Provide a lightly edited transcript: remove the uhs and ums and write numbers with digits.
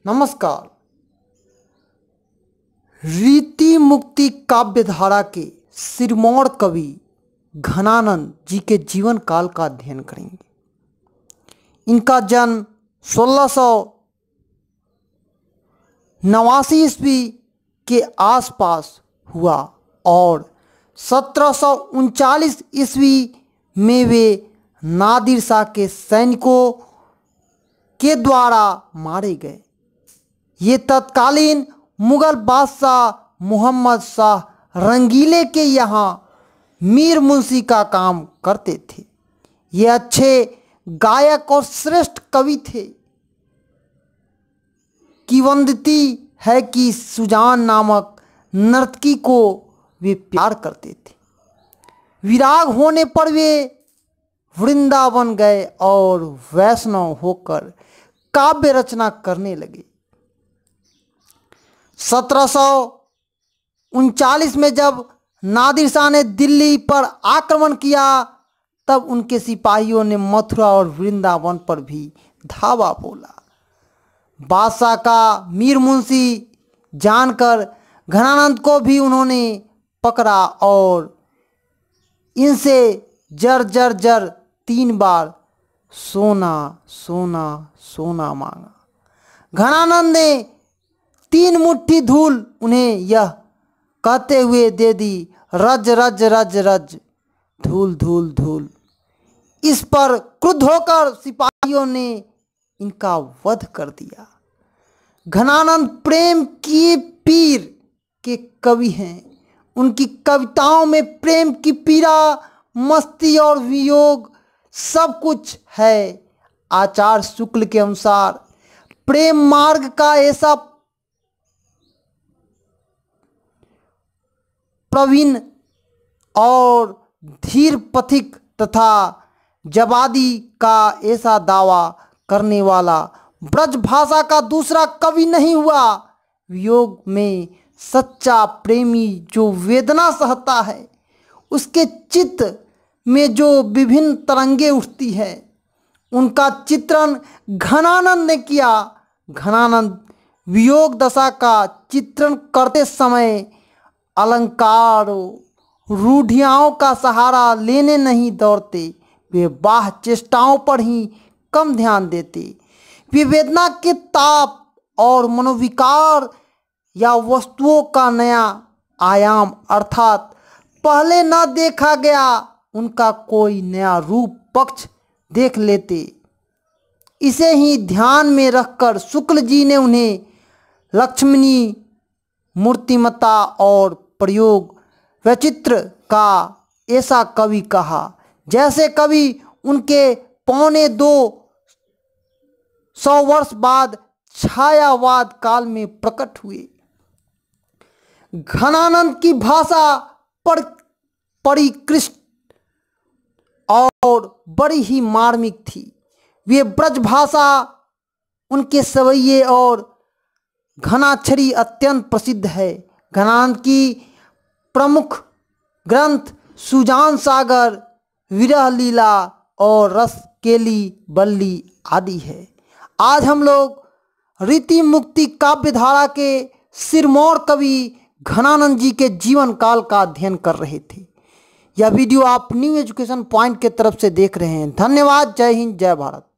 नमस्कार। रीति मुक्ति काव्य धारा के सिरमौर कवि घनानंद जी के जीवन काल का अध्ययन करेंगे। इनका जन्म 1689 ईस्वी के आसपास हुआ और 1739 ईस्वी में वे नादिर शाह के सैनिकों के द्वारा मारे गए। ये तत्कालीन मुगल बादशाह मोहम्मद शाह रंगीले के यहाँ मीर मुंशी का काम करते थे। ये अच्छे गायक और श्रेष्ठ कवि थे। किंवदंती है कि सुजान नामक नर्तकी को वे प्यार करते थे। विराग होने पर वे वृंदावन गए और वैष्णव होकर काव्य रचना करने लगे। 1739 में जब नादिर शाह ने दिल्ली पर आक्रमण किया तब उनके सिपाहियों ने मथुरा और वृंदावन पर भी धावा बोला। बादशाह का मीर मुंशी जानकर घनानंद को भी उन्होंने पकड़ा और इनसे जर जर जर 3 बार सोना सोना सोना मांगा। घनानंद ने 3 मुट्ठी धूल उन्हें यह कहते हुए दे दी, रज रज रज रज धूल धूल धूल। इस पर क्रुद्ध होकर सिपाहियों ने इनका वध कर दिया। घनानंद प्रेम की पीर के कवि हैं। उनकी कविताओं में प्रेम की पीड़ा, मस्ती और वियोग सब कुछ है। आचार्य शुक्ल के अनुसार प्रेम मार्ग का ऐसा प्रवीण और धीर पथिक तथा जबादी का ऐसा दावा करने वाला ब्रज भाषा का दूसरा कवि नहीं हुआ। वियोग में सच्चा प्रेमी जो वेदना सहता है, उसके चित्त में जो विभिन्न तरंगे उठती है, उनका चित्रण घनानंद ने किया। घनानंद वियोग दशा का चित्रण करते समय अलंकारों रूढ़ियाओं का सहारा लेने नहीं दौड़ते। वे बाह्य चेष्टाओं पर ही कम ध्यान देते। वे वेदना के ताप और मनोविकार या वस्तुओं का नया आयाम अर्थात पहले न देखा गया उनका कोई नया रूप पक्ष देख लेते। इसे ही ध्यान में रखकर शुक्ल जी ने उन्हें लक्ष्मणी, मूर्तिमता और प्रयोग वैचित्र का ऐसा कवि कहा जैसे कवि उनके 225 वर्ष बाद छायावाद काल में प्रकट हुए। घनानंद की भाषा परिष्कृत और बड़ी ही मार्मिक थी। वे ब्रज भाषा उनके सवैये और घनाक्षरी अत्यंत प्रसिद्ध है। घनानंद की प्रमुख ग्रंथ सुजान सागर, विरह लीला और रस केली बल्ली आदि है। आज हम लोग रीति मुक्ति काव्य धारा के सिरमौर कवि घनानंद जी के जीवन काल का अध्ययन कर रहे थे। यह वीडियो आप न्यू एजुकेशन पॉइंट के तरफ से देख रहे हैं। धन्यवाद। जय हिंद, जय भारत।